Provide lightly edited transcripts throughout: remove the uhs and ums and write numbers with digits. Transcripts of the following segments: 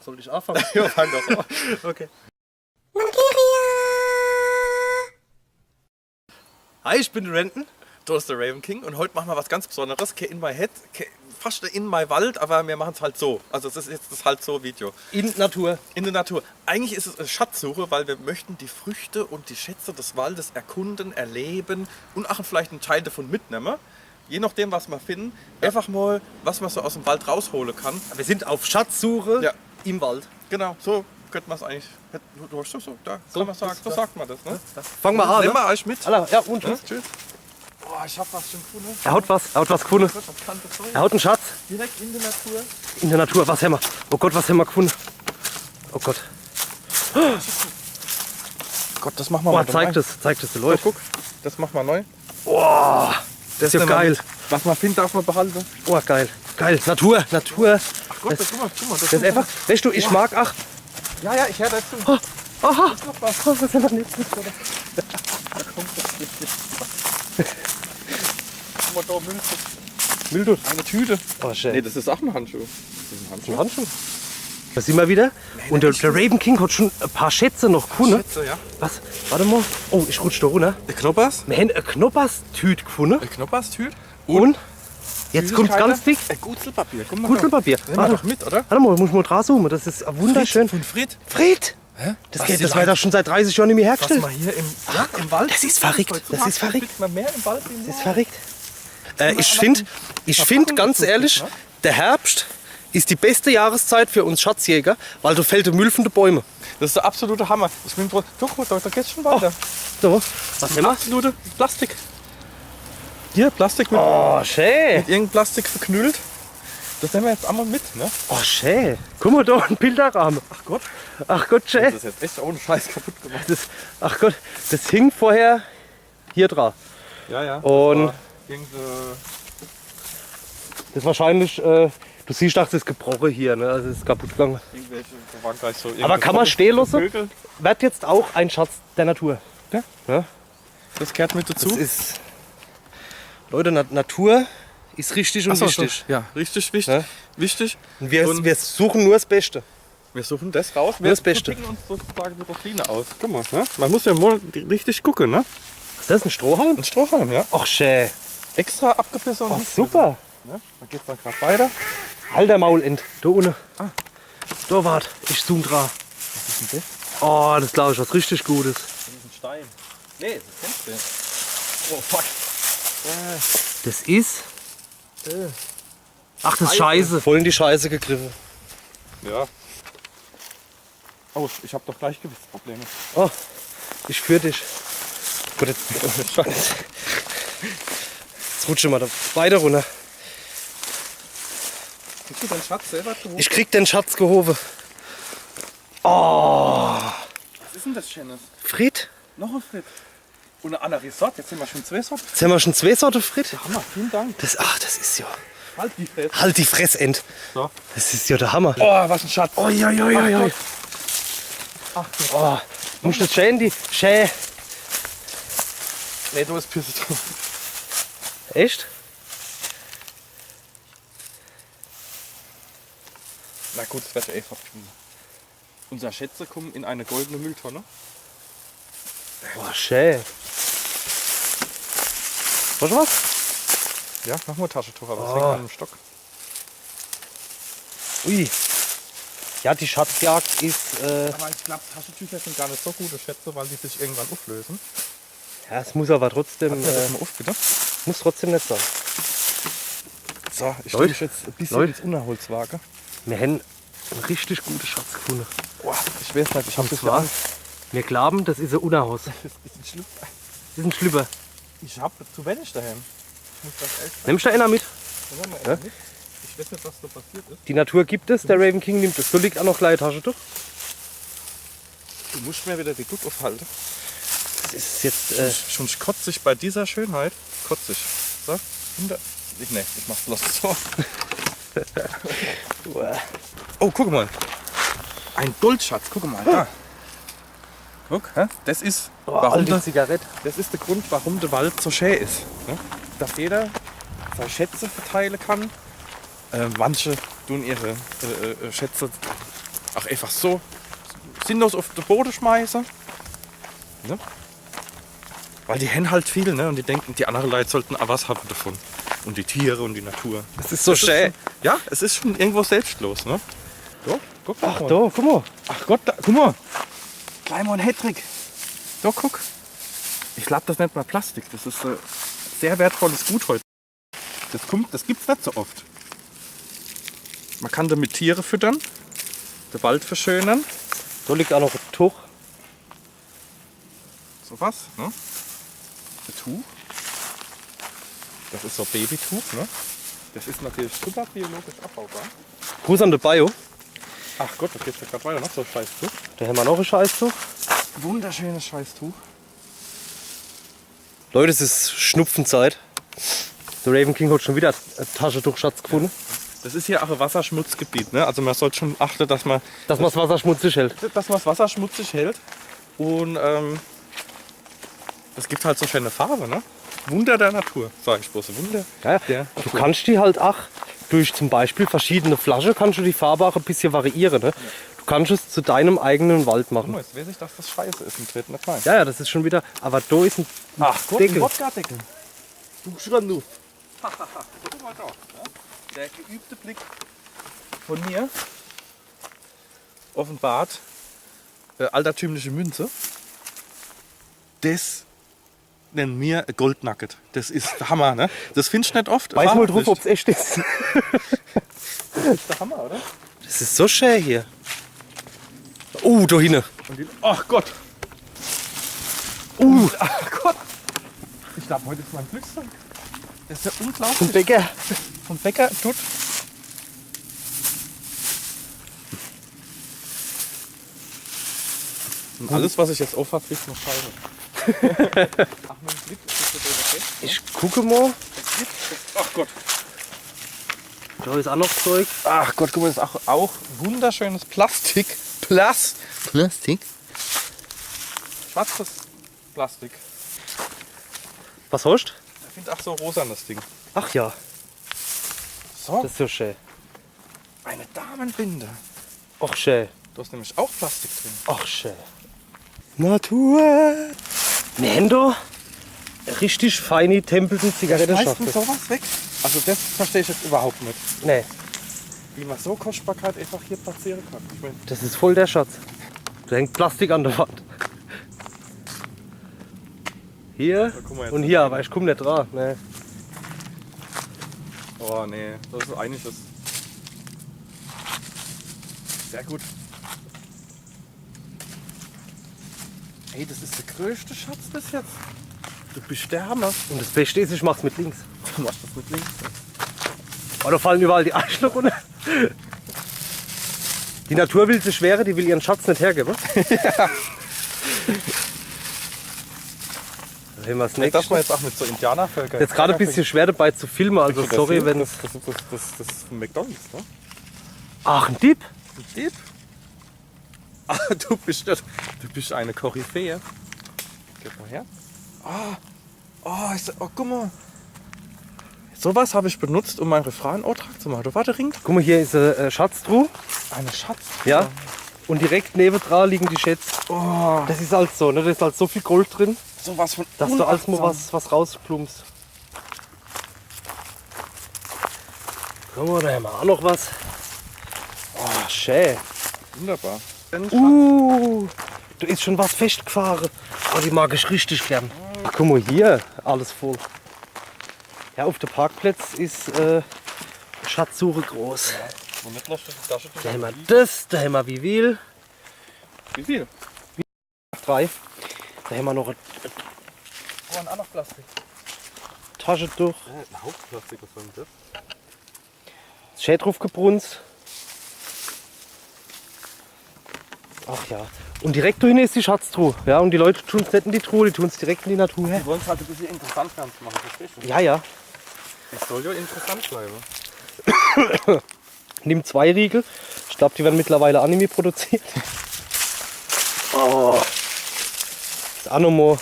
soll ich anfangen? Ja, fang doch an. Okay. Hi, ich bin der Renton. Du bist der Raven King und heute machen wir was ganz Besonderes. In my head, fast in my Wald, aber wir machen es halt so. Also das ist jetzt das halt so Video. In Natur. In der Natur. Eigentlich ist es eine Schatzsuche, weil wir möchten die Früchte und die Schätze des Waldes erkunden, erleben und auch vielleicht einen Teil davon mitnehmen. Je nachdem, was wir finden, einfach mal, was man so aus dem Wald rausholen kann. Wir sind auf Schatzsuche Ja. im Wald. Genau, so könnte man es eigentlich. Du hast so, da So, kann man sagen, so sagt man das, ne? Fangen wir an. Nehmen Ne? wir euch mit. Alla, ja, und Ja, tschüss. tschüss. Boah, ich hab was schon gefunden. Er haut was gefunden. Was kann das sein? Er haut einen Schatz Direkt in der Natur. in der Natur. Was haben wir? Oh Gott, was haben wir gefunden? Oh Gott. Gott, das machen wir Boah, zeigt es den So, Leuten. guck, das machen wir neu. Boah, das ist ja nehmen wir geil. mit. Was man findet, darf man behalten. Boah, geil. Geil. Natur. Ach Gott, Das- guck mal. Das ist einfach, weißt du, ich mag, ach, Ja, ich höre dazu. aha, was haben wir nicht? Guck mal, da Mildut. eine Tüte. Oh, schön. Nee, das ist auch ein Handschuh. Das ist ein Handschuh. Ein Handschuh. Da sind wir wieder. Und der Raven King hat schon ein paar Schätze noch gefunden. Schätze, ja. Was? Warte mal. Oh, ich rutsche da runter. Der Knoppers. Wir haben eine Knoppers-Tüte gefunden. Der Knoppers-Tüte. Und jetzt kommt ganz dick. Gutzelpapier. Guck mal. Gutzelpapier. Nehmen wir doch mit, oder? Warte mal, muss ich mal dran zoomen. Das ist wunderschön. Von Fred. Fred! Hä? Das war doch schon seit 30 Jahren nicht mehr Was hergestellt. man hier im Wald. das ist verrückt. Das ist verrückt. Kriegt man mehr im Wald wie im Das ist verrückt. Ich finde ganz ehrlich, der Herbst ist die beste Jahreszeit für uns Schatzjäger, weil da fällt der Müll von den Bäumen. Das ist der absolute Hammer. Ich bin guck mal, da geht's schon weiter. So, was haben wir? Absolute Plastik. Hier, Plastik mit, Oh, schön. mit irgendeinem Plastik verknüllt. Das nehmen wir jetzt einmal mit, ne? Oh, schön. Guck mal da, ein Bilderrahmen. Ach Gott. Ach Gott, Das schön. ist jetzt echt ohne Scheiß kaputt gemacht. Ach Gott, das hing vorher hier dran. Ja. Und Irgendeine... das ist wahrscheinlich, du siehst, das ist gebrochen hier, ne? Also es ist kaputt gegangen. Irgendwelche, da waren gleich so Aber kann man stehen lassen? Vögel. Wird jetzt auch ein Schatz der Natur. Ja. Ja? Das gehört mit Das dazu. ist, Leute, Natur ist richtig und Ach so, wichtig. Ja, richtig wichtig. Ja? Wichtig. Und wir Und- suchen nur das Beste. Wir suchen das raus. Nur das Beste. Wir picken uns sozusagen die Routine aus. Guck mal, ne? Man muss ja mal richtig gucken, ne? Ist das ein Strohhalm? Ein Strohhalm, ja. Ach, schön. Extra abgebissen und Ach, nicht super. gebissen, ne? Da geht's dann gerade weiter. Alter Maulend. Da unten. Da wart. Ich zoom dran. Was ist denn das? Oh, das glaube ich was richtig Gutes. Das ist ein Stein. Nee, das kennst du. Oh, fuck. Das ist. Ach, das ist Scheiße. Voll in die Scheiße gegriffen. Ja. Oh, ich habe doch Gleichgewichtsprobleme. Oh, ich führe dich. Gut, jetzt rutsche mal da weiter runter. Kriegst du deinen Schatz selber geholt? Ich krieg den Schatz gehoben. Was ist denn das Schönes? Fred? Noch ein Frit. Und eine andere Sorte. Jetzt sind wir schon zwei Sorten. Jetzt haben wir schon zwei Sorten Fred. Hammer, vielen Dank. Das ist ja. Halt die Fresse. Halt die Fressend. So. Das ist ja der Hammer. Oh, was ein Schatz. Oi, oi, oi, oi, oi. Ach, Oh, musst du schön die. Schön. nee, du bist Pisse drauf. Echt? Na gut, das wird ja eh verfinden. Unsere Schätze kommen in eine goldene Mülltonne. Boah, schön. Was was? Ja, mach mal Taschentuch, aber das Oh. hängt an einem Stock. Ui. Ja, die Schatzjagd ist. Aber ich glaube, Taschentücher sind gar nicht so gute Schätze, weil die sich irgendwann auflösen. Ja, es muss aber trotzdem. Ja, das mal auf, bitte. Muss trotzdem nicht sein. So, ich Leute, stelle mich jetzt ein bisschen Leute. ins Unerholzwagen. Wir haben einen richtig guten Schatz gefunden. Boah, ich weiß nicht, ich habe Und das zwar, ja. wir glauben, das ist ein Unerhaus. Das Das ist ein Schlüpfer. ist ein Schlüpper. Ich habe zu wenig daheim. Ich muss das echt Nimmst du einer mit? sagen. Ja? Mit. Ich weiß nicht, was da passiert ist. Die Natur gibt es, der Raven King nimmt es. So liegt auch noch gleich Taschentuch. Du musst mir wieder die Gut aufhalten. Das ist jetzt. Schon kotzig bei dieser Schönheit. Kotzig. So, nee, ich mach's bloß so. Oh, guck mal. Ein Goldschatz, guck mal, da. Guck, hä? Das ist, warum alte Zigarette. das ist der Grund, warum der Wald so schön ist. Ne? Dass jeder seine Schätze verteilen kann. Manche tun ihre Schätze Ach, einfach so sinnlos auf den Boden schmeißen. Ne? Weil die Hennen halt viel, ne? Und die denken, die anderen Leute sollten auch was haben davon. Und die Tiere und die Natur. Das ist so schön. Ja, es ist schon irgendwo selbstlos, ne? So, guck mal. Ach, da, guck mal. Ach Gott, da, guck mal. Gleich mal ein Hattrick. So, guck. Ich glaube, das nennt man Plastik. Das ist sehr wertvolles Gut heute. Das gibt's nicht so oft. Man kann damit Tiere füttern, den Wald verschönern. Da liegt auch noch ein Tuch. So was, ne? Ein Tuch. Das ist so ein Babytuch, ne? Das ist natürlich super biologisch abbaubar. Gruß an der Bio. Ach Gott, da geht's ja gerade weiter. Noch so ein Scheißtuch. Da haben wir noch ein Scheißtuch. Wunderschönes Scheißtuch. Leute, es ist Schnupfenzeit. Der Raven King hat schon wieder ein Taschentuchschatz gefunden. Das ist hier auch ein Wasserschmutzgebiet, ne? Also man sollte schon achten, dass man Dass man das Wasser schmutzig hält. das Wasser schmutzig hält. Und das gibt halt so schöne Farbe, ne? Wunder der Natur, sag ich bloß. Wunder Ja, der du Natur. kannst die halt auch durch zum Beispiel verschiedene Flaschen kannst du die Farbe auch ein bisschen variieren. Ne? Du kannst es zu deinem eigenen Wald Guck machen. mal, jetzt weiß ich, dass das scheiße ist im dritten Teil. Ja, das ist schon wieder. Aber da ist ein Deckel. Wodka-Deckel. Du Schranduff. Guck mal da. Ja? Der geübte Blick von mir offenbart altertümliche Münze. Das nennen wir ein Goldnugget. Das ist der Hammer, ne? Das findest du nicht oft. Weiß mal Wahrhaftig. drauf, ob es echt ist. Das ist der Hammer, oder? Das ist so schön hier. Da hinten. Und die, ach Gott. Ach Gott. Ich glaube, heute ist mein Glückstag. Das ist ja unglaublich. Vom Bäcker. Vom Bäcker tut. Und alles, was ich jetzt aufhab, fliegt eine Scheibe. Ach, mit dem Blick ist das okay? Ich gucke mal. Ach Gott. Da ist auch noch Zeug. Ach Gott, guck mal, das ist auch wunderschönes Plastik. Plastik? Schwarzes Plastik. Was hast du? Ich finde auch so rosa das Ding. Ach ja, So, das ist so schön. eine Damenbinde. Ach schön. Da ist nämlich auch Plastik drin. Ach schön. Natur. Wir haben da richtig feine Tempelten Schmeißt man Zigarettenschachtel. sowas weg? Also das verstehe ich jetzt überhaupt nicht. Nee, Wie man so Kostbarkeit einfach hier platzieren kann. Ich meine, das ist voll der Schatz. Da hängt Plastik an der Wand. Hier guck mal jetzt. und hier, aber ich komme nicht dran. Nee. oh nee, das ist eigentlich das. Sehr gut. Ey, das ist der größte Schatz bis jetzt. Du bist der Hammer. Und das Beste ist, ich mach's mit links. Du machst das mit links. Oh, da fallen überall die Eichel runter. Die Natur will sich wehren, die will ihren Schatz nicht hergeben. Da haben wir das Das nächste. darf man jetzt auch mit so Indianervölkern. Jetzt gerade ein bisschen schwer dabei zu filmen, also sorry, wenn das, das ist von McDonalds, ne? Ach, ein Dieb? Ein Dieb? Ah, du bist eine Koryphäe. Gib mal her. Guck mal. Sowas habe ich benutzt, um meinen Refrain-Auftrag zu machen. Du warte, Ring. Guck mal, hier ist eine Schatztruhe. Eine Schatz. Ja. Und direkt neben dran liegen die Schätze. Oh, Das ist halt so, ne? Da ist halt so viel Gold drin, sowas von dass du alles mal unachtsam. was rausplumpst. Guck mal, da haben wir auch noch was. Oh, schön. Wunderbar. Da ist schon was festgefahren. Oh, die mag ich richtig gern. Ach, guck mal hier, alles voll. Ja, auf dem Parkplatz ist Schatzsuche groß. Und nicht noch die Tasche. Da haben wir das, da haben wir wie viel? Wie viel? 3. Da haben wir noch ein Oh, und auch noch Plastik. Taschentuch. Ein Hauptplastik, was soll denn das? Das steht drauf gebrunst. Ach ja. Und direkt da hinten ist die Schatztruhe. Ja, und die Leute tun es nicht in die Truhe, die tun es direkt in die Natur. Die wollen es halt ein bisschen interessant machen, verstehst du? Ja, ja. Es soll ja interessant bleiben. Nimm 2 Riegel. Ich glaube, die werden mittlerweile Anime produziert. Oh. Das auch nochmal.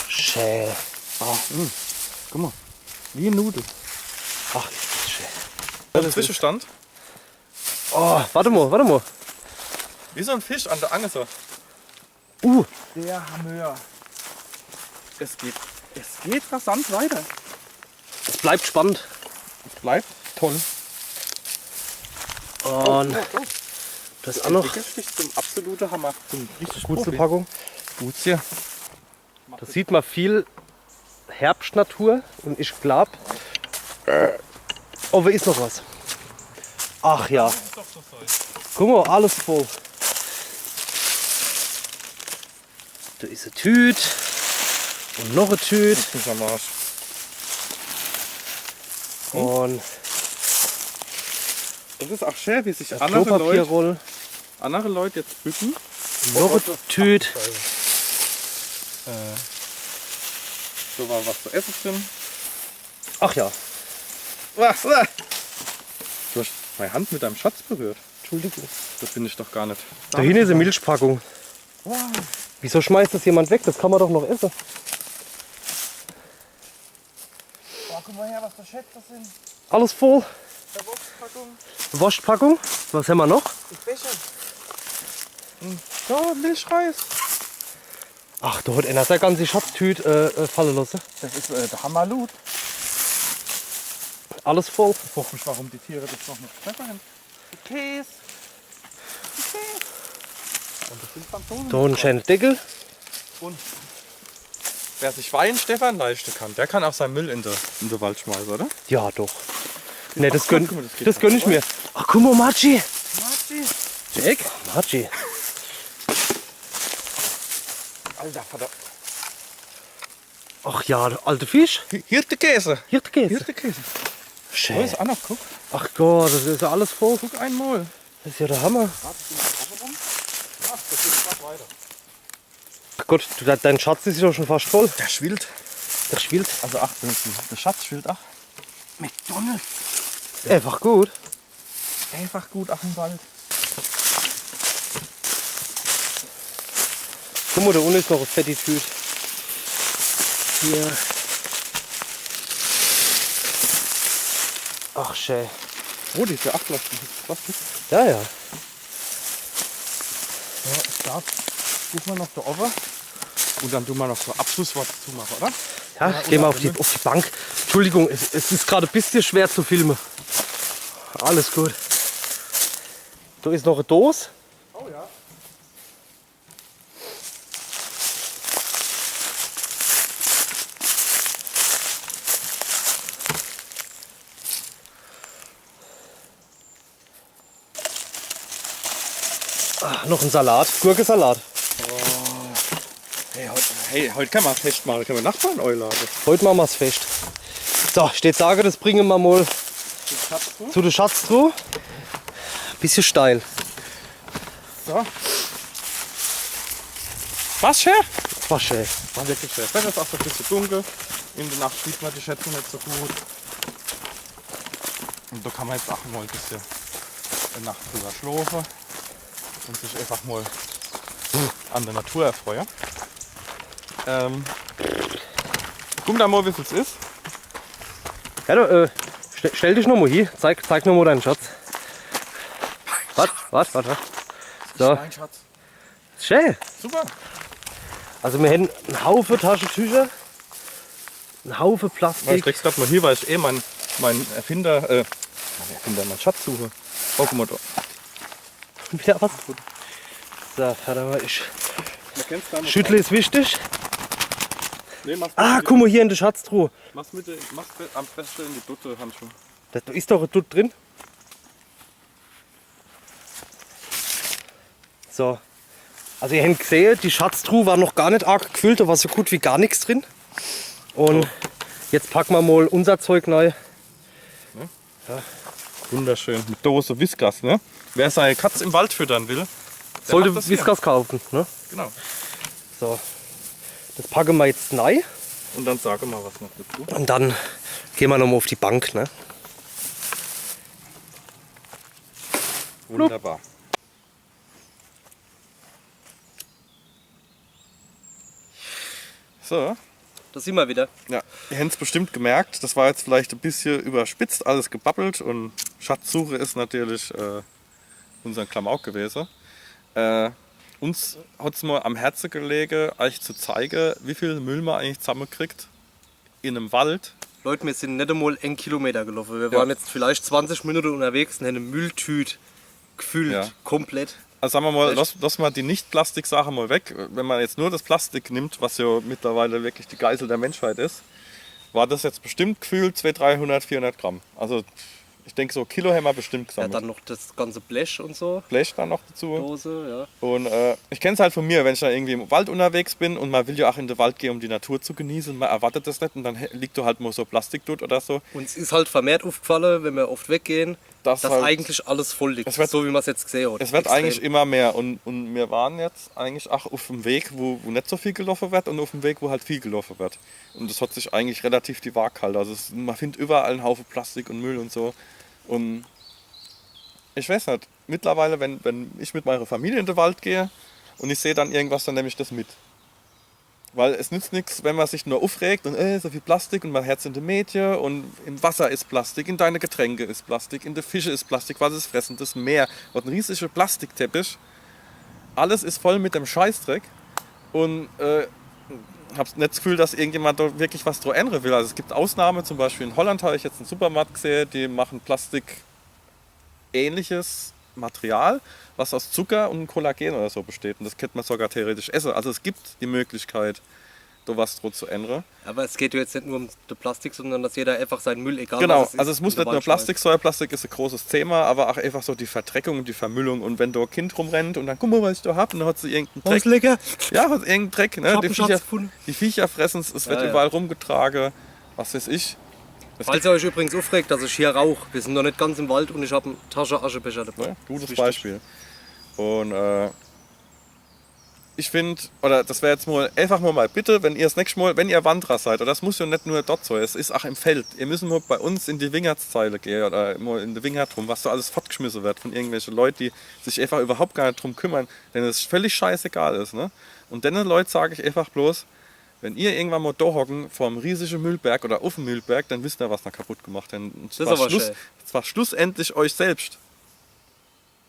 Schön. Guck mal. Wie eine Nudel. Ach, ist das schön. Der Zwischenstand. Oh, warte mal. Wie so ein Fisch an der Angel. So. Der Hammer. Es geht rasant weiter. Es bleibt spannend. Es bleibt toll. Und das ist auch noch Entwickelt sich zum absoluten Hammer. Zum richtig gute Profi. Packung. Gut hier. Da sieht man viel Herbstnatur und ich glaube, oh, wer ist noch was? Ach ja, guck mal, alles voll. Da ist eine Tüte und noch eine Tüte und Das ist auch schön, wie sich eine andere Klopapierrolle, Leute jetzt bücken. noch eine Tüte. So war was zu essen drin. Ach ja, Du hast meine Hand mit deinem Schatz berührt. Entschuldigung. Das finde ich doch gar nicht. Da hinten ist eine Milchpackung. Wieso schmeißt das jemand weg? Das kann man doch noch essen. Oh, guck mal her, was für Schätze sind. Alles voll. Der Wurstpackung, Wurstpackung. Was haben wir noch? die Becher. So, Milchreis. Ach, da hat einer seine ganze Schatztüte fallen lassen. Das ist der Hammerlut. Alles voll. Ich frage mich, warum die Tiere das noch nicht pfeffern. Käse. Und das sind Franzosen. Da ein schöner Deckel. Und wer sich Wein Stefan leisten kann, der kann auch seinen Müll in den Wald schmeißen, oder? Ja, doch. Ne, das Ach, gönn, guck mal, das geht das gönn ich mir. Ach, guck mal, Machi. Marzi. Jack? Machi. Alter Vater. Ach ja, der alte Fisch. Hirtekäse. Hier geht's. Hirtekäse. Wo Schön. ist auch noch? Guck. Ach Gott, das ist ja alles voll. Guck einmal. Das ist ja der Hammer. Ach, das geht gerade weiter. Ach Gott, dein Schatz ist ja schon fast voll. Der schwillt. Der spielt. Also ach, der Schatz schwillt ach. McDonalds. Einfach gut. Einfach gut ach im Wald. Guck mal, da unten ist noch ein fette Tüte. Hier. Ach, schön. Oh, die ist ja Ablauf. Was? Ja, ja. Ja, ich darf. Guck mal noch da oben. Und dann tun wir noch so Abschlusswort zu machen, oder? Ja, geh mal auf die Bank. Entschuldigung, es ist gerade ein bisschen schwer zu filmen. Alles gut. Da ist noch eine Dose. Oh ja. Ah, noch ein Salat. Gurkensalat. Heute kann man festmachen, können wir Nachbarn einladen. Heute machen wir es fest. So, steht sagen, das bringen wir mal zu der Schatztruhe. Bisschen steil. So. Was, Chef? War schön. War wirklich schön. Wenn es auch so ein bisschen dunkel. In der Nacht sieht man die Schätze nicht so gut. Und da kann man jetzt auch mal ein bisschen eine Nacht drüber schlafen. Und sich einfach mal an der Natur erfreuen. Guck da mal, wie viel es ist. Ja, du, stell dich noch mal hier. Zeig noch mal deinen Schatz. Was? So, Mein Schatz. schön. Super. Also wir haben einen Haufen Taschentücher, einen Haufen Ich Plastik. steck's gerade mal hier, weil ich mein Erfinder, mein Schatz suche. Oh, guck mal da. Wieder was? So, warte mal, ich Man da schüttle ist wichtig. Nee, Ah, guck mal hier in der Schatztruhe. Mach's am besten in die Dutte Handschuhe. Da ist doch ein Dutt drin. So. Also ihr habt gesehen, die Schatztruhe war noch gar nicht arg gefüllt, da war so gut wie gar nichts drin. Und jetzt packen wir mal unser Zeug neu. Wunderschön. Mit Dose Whiskas, ne? Wer seine Katze im Wald füttern will, der Sollte macht das hier. Whiskas kaufen. Ne? Genau. So. Das packen wir jetzt rein Und dann sage mal was noch dazu. und dann gehen wir nochmal auf die Bank. Ne? Wunderbar. So, Da sind wir wieder. ja, ihr habt es bestimmt gemerkt, das war jetzt vielleicht ein bisschen überspitzt, alles gebabbelt und Schatzsuche ist natürlich unser Klamauk gewesen. Uns hat es mal am Herzen gelegen, euch zu zeigen, wie viel Müll man eigentlich zusammenkriegt in einem Wald. Leute, wir sind nicht einmal 1 Kilometer gelaufen. Wir Ja. waren jetzt vielleicht 20 Minuten unterwegs und haben eine Mülltüte gefüllt, Ja. komplett. Also sagen wir mal, Echt? lass mal die Nicht-Plastik-Sache mal weg. Wenn man jetzt nur das Plastik nimmt, was ja mittlerweile wirklich die Geißel der Menschheit ist, war das jetzt bestimmt gefühlt 200, 300, 400 Gramm. Also ich denke so Kilo haben wir bestimmt Ja, gesammelt. dann noch das ganze Blech und so. Blech dann noch dazu. Dose, ja. Und ich kenne es halt von mir, wenn ich da irgendwie im Wald unterwegs bin und man will ja auch in den Wald gehen, um die Natur zu genießen, man erwartet das nicht und dann liegt da halt mal so Plastik dort oder so. Uns ist halt vermehrt aufgefallen, wenn wir oft weggehen, Das dass halt- eigentlich alles voll liegt. Es wird- So wie man es jetzt gesehen hat. Es wird Extrem. eigentlich immer mehr und wir waren jetzt eigentlich auch auf dem Weg, wo nicht so viel gelaufen wird und auf dem Weg, wo halt viel gelaufen wird. Und das hat sich eigentlich relativ die Waage gehalten. Also man findet überall einen Haufen Plastik und Müll und so. Und ich weiß nicht, mittlerweile, wenn ich mit meiner Familie in den Wald gehe und ich sehe dann irgendwas, dann nehme ich das mit. Weil es nützt nichts, wenn man sich nur aufregt und so viel Plastik und man Herz in den Mädchen und im Wasser ist Plastik, in deine Getränke ist Plastik, in den Fische ist Plastik, was es fressen, das Meer hat einen riesigen Plastikteppich. Alles ist voll mit dem Scheißdreck und habe nicht das Gefühl, dass irgendjemand da wirklich was dran ändern will. Also es gibt Ausnahmen, zum Beispiel in Holland habe ich jetzt einen Supermarkt gesehen, die machen Plastik-ähnliches Material, was aus Zucker und Kollagen oder so besteht. Und das könnte man sogar theoretisch essen. Also es gibt die Möglichkeit, da was dran zu ändern. Aber es geht ja jetzt nicht nur um das Plastik, sondern dass jeder einfach seinen Müll, egal Genau, was also es muss in den nicht nur Wald Plastik sein, Plastik ist ein großes Thema, aber auch einfach so die Verdreckung und die Vermüllung. Und wenn da ein Kind rumrennt und dann, guck mal, was ich da hab, und dann hat sie irgendeinen schmeißt. Dreck. Lecker. Ja, hat irgendeinen Dreck. Ne? hab Die, einen Schatz Viecher, gefunden. die Viecher fressen es, es wird Ja, ja. überall rumgetragen, was weiß ich. Es Falls ihr euch übrigens aufregt, dass ich hier rauche, wir sind noch nicht ganz im Wald und ich habe einen Taschenaschebecher dabei. Ne? Gutes Das ist wichtig. Beispiel. Und ich finde, oder das wäre jetzt mal einfach mal bitte, wenn ihr das nächste Mal, wenn ihr Wanderer seid, oder das muss ja nicht nur dort sein, es ist auch im Feld. Ihr müsst mal bei uns in die Wingertszeile gehen oder mal in die Wingert rum, was so alles fortgeschmissen wird von irgendwelchen Leuten, die sich einfach überhaupt gar nicht drum kümmern, denn es völlig scheißegal ist. Ne? Und den Leuten sage ich einfach bloß, wenn ihr irgendwann mal da hocken vor einem riesigen Müllberg oder auf dem Müllberg, dann wisst ihr, was da kaputt gemacht habt. Und Das ist aber schön. zwar schlussendlich euch selbst.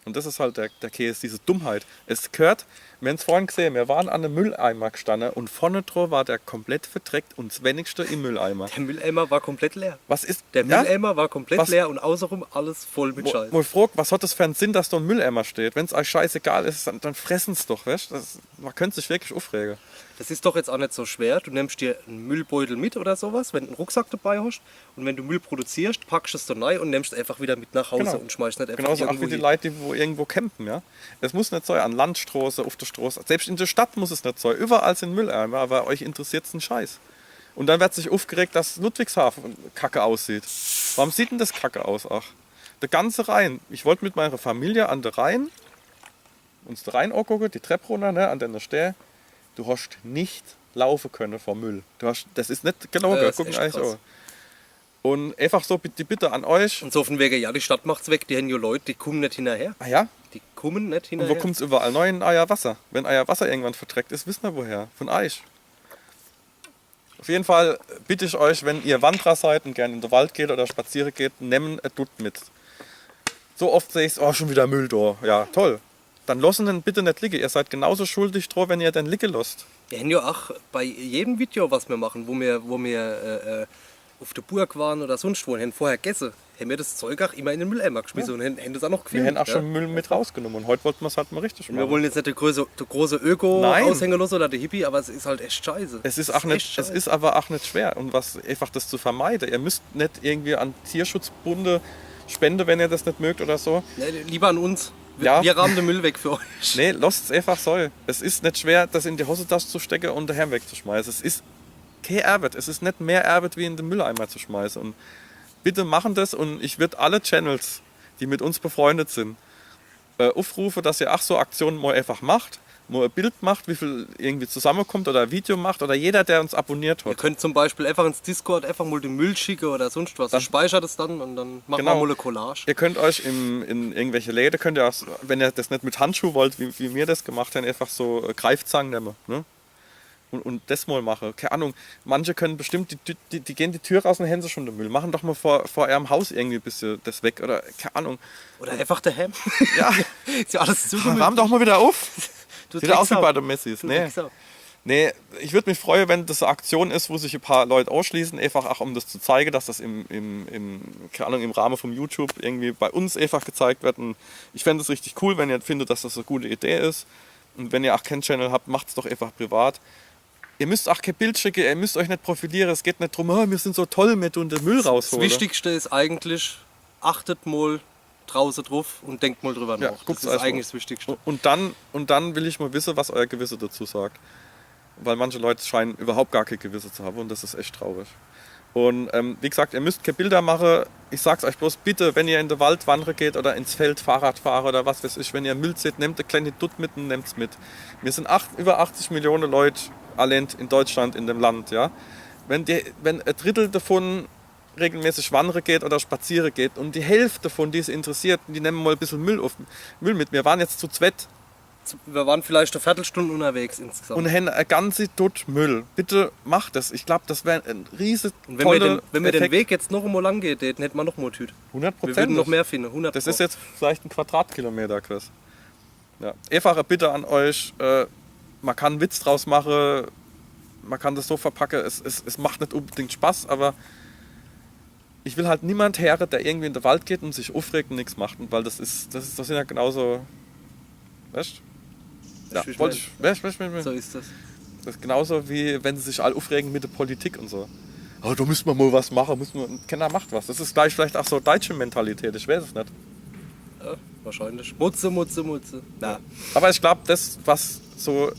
Und das ist halt der Käse, diese Dummheit. Es gehört, wir haben es vorhin gesehen, wir waren an einem Mülleimer gestanden und vorne drauf war der komplett verdreckt und das wenigste im Mülleimer. Der Mülleimer war komplett leer. Was ist Der ja? Mülleimer war komplett Was- leer und außenrum alles voll mit Scheiß. Mal fragt, was hat das für einen Sinn, dass da ein Mülleimer steht? Wenn es euch scheißegal ist, dann fressen es doch, weißt? Man könnte sich wirklich aufregen. Das ist doch jetzt auch nicht so schwer. Du nimmst dir einen Müllbeutel mit oder sowas, wenn du einen Rucksack dabei hast. Und wenn du Müll produzierst, packst du es da rein und nimmst einfach wieder mit nach Hause Genau. und schmeißt nicht einfach Genauso auch irgendwo wie die hin. Leute, die wo irgendwo campen. Ja? Es muss nicht sein, an Landstraße, auf der Straße. Selbst in der Stadt muss es nicht sein. Überall sind Mülleimer, aber euch interessiert es ein Scheiß. Und dann wird sich aufgeregt, dass Ludwigshafen kacke aussieht. Warum sieht denn das kacke aus? Ach, der ganze Rhein. Ich wollte mit meiner Familie an der Rhein, uns den Rhein angucken, die Treppe runter, ne, an der Stelle. Du hast nicht laufen können vor Müll. Das ist nicht gelogen. Ja, das ist Gucken echt eigentlich krass. auch. Und einfach so die Bitte an euch. Und so von wegen, ja, die Stadt macht's weg, die haben ja Leute, die kommen nicht hinterher. Ah ja, Die kommen nicht und hinterher. wo kommt es überall? Neu in euer Wasser. Wenn euer Wasser irgendwann verdreckt ist, wissen wir woher. Von euch. Auf jeden Fall bitte ich euch, wenn ihr Wanderer seid und gerne in den Wald geht oder spazieren geht, nehmt ein Dutt mit. So oft sehe ich oh, schon wieder Müll da. Ja, toll. Dann lassen den bitte nicht liegen. Ihr seid genauso schuldig drauf, wenn ihr den liegen lasst. Wir haben ja auch bei jedem Video, was wir machen, wo wir auf der Burg waren oder sonst wo, und haben vorher gegessen, haben wir das Zeug auch immer in den Mülleimer geschmissen und haben das auch noch Wir gefilmt. hätten auch ja. schon Müll mit rausgenommen und heute wollten wir es halt mal richtig machen. Wir wollen jetzt nicht der große Öko Nein. aushängen lassen oder der Hippie, aber es ist halt echt scheiße. Es ist, auch nicht, echt es scheiße. ist aber auch nicht schwer, und was einfach das zu vermeiden. Ihr müsst nicht irgendwie an Tierschutzbunde spenden, wenn ihr das nicht mögt oder so. Nee, lieber an uns. Ja. Wir rahmen den Müll weg für euch. Nee, lasst es einfach so. Es ist nicht schwer, das in die Hosentasche zu stecken und daheim wegzuschmeißen. Es ist kein Arbeit. Es ist nicht mehr Arbeit, wie in den Mülleimer zu schmeißen. Und bitte machen das, und ich würde alle Channels, die mit uns befreundet sind, aufrufen, dass ihr auch so Aktionen mal einfach macht. Mal ein Bild macht, wie viel irgendwie zusammenkommt, oder ein Video macht, oder jeder, der uns abonniert Ihr hat. könnt zum Beispiel einfach ins Discord einfach mal den Müll schicken oder sonst was. Ich speichere das dann und dann machen Genau. wir mal eine Collage. Ihr könnt euch in irgendwelche Läden, könnt ihr auch, wenn ihr das nicht mit Handschuh wollt, wie wir das gemacht haben, einfach so Greifzangen nehmen. Ne? und das mal machen. Keine Ahnung, manche können bestimmt, die gehen die Tür raus und hängen sie schon den Müll. Machen doch mal vor eurem Haus irgendwie ein bisschen das weg oder keine Ahnung. Oder einfach daheim. Ja, Ist ja alles zugemüllt. rahm doch mal wieder auf. Du Sieht aus wie Drecksau. bei den Messis. Du Nee. Drecksau. Nee, ich würde mich freuen, wenn das eine Aktion ist, wo sich ein paar Leute ausschließen, einfach auch um das zu zeigen, dass das keine Ahnung, im Rahmen von YouTube irgendwie bei uns einfach gezeigt wird. Und ich fände es richtig cool, wenn ihr findet, dass das eine gute Idee ist. Und wenn ihr auch keinen Channel habt, macht es doch einfach privat. Ihr müsst auch kein Bild schicken, ihr müsst euch nicht profilieren. Es geht nicht darum, oh, wir sind so toll mit und den Müll Das rausholen. Wichtigste ist eigentlich, achtet mal draußen drauf und denkt mal drüber Ja, nach. guckt's Das ist euch eigentlich mal. das Wichtigste. Und dann will ich mal wissen, was euer Gewissen dazu sagt. Weil manche Leute scheinen überhaupt gar kein Gewissen zu haben und das ist echt traurig. Und wie gesagt, ihr müsst keine Bilder machen. Ich sag's euch bloß bitte, wenn ihr in den Wald wandern geht oder ins Feld Fahrrad fahren oder was weiß ich, wenn ihr Müll seht, nehmt eine kleine Dutt mit und nehmt's mit. Wir sind über 80 Millionen Leute allein in Deutschland, in dem Land. Ja? Wenn ein Drittel davon regelmäßig wandern geht oder spazieren geht und die Hälfte von die es interessiert, die nehmen mal ein bisschen Müll mit. Wir waren jetzt zu zweit Wir waren vielleicht eine Viertelstunde unterwegs insgesamt. und haben eine ganze Dutt Müll. Bitte macht das. Ich glaube, das wäre ein riesen Und wenn wir den Weg jetzt noch einmal lang geht, dann hätten wir noch mal Tüte. 100%. Wir würden noch mehr finden. 100 Das ist jetzt vielleicht ein Quadratkilometer, Chris. Ja. Einfache Bitte an euch. Man kann einen Witz draus machen. Man kann das so verpacken. Es macht nicht unbedingt Spaß, aber ich will halt niemand hören, der irgendwie in den Wald geht und sich aufregt und nichts macht. Weil das sind ja genauso. Weißt du? Ja, wollte ich. So ist das. Das ist genauso wie wenn sie sich alle aufregen mit der Politik und so. Oh, da müssen wir mal was machen, keiner macht was. Das ist gleich vielleicht auch so deutsche Mentalität, ich weiß es nicht. Ja, wahrscheinlich. Mutze. Na, Aber ich glaube, das, was so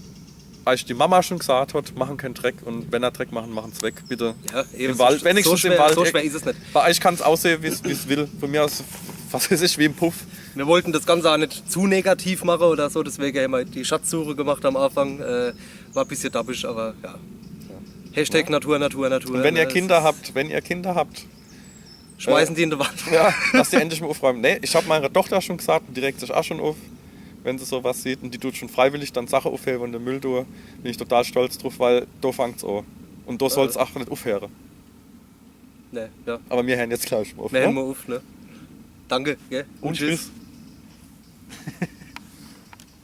als die Mama schon gesagt hat, machen keinen Dreck und wenn er Dreck machen, machen es weg, bitte. ja, eben Im Wald, wenigstens so schwer, im Wald. So schwer ist es nicht. Bei euch kann es aussehen, wie es will. Von mir aus, was weiß ich, wie im Puff. Wir wollten das Ganze auch nicht zu negativ machen oder so, deswegen haben wir die Schatzsuche gemacht am Anfang. War ein bisschen dabbisch, aber ja. Hashtag Natur. Und wenn ihr Kinder habt, schmeißen die in den Wald. ja, lasst ihr endlich mal aufräumen. Nee, ich habe meiner Tochter schon gesagt, die regt sich auch schon auf, wenn sie sowas sieht. Und die tut schon freiwillig dann Sachen aufheben und den Müll tun. Bin ich total stolz drauf, weil da fängt es an. Und da soll es auch nicht aufhören. Nee, ja. Aber wir hören jetzt gleich mal auf. Wir hören Ne? mal auf, ne? Danke, gell? Und tschüss.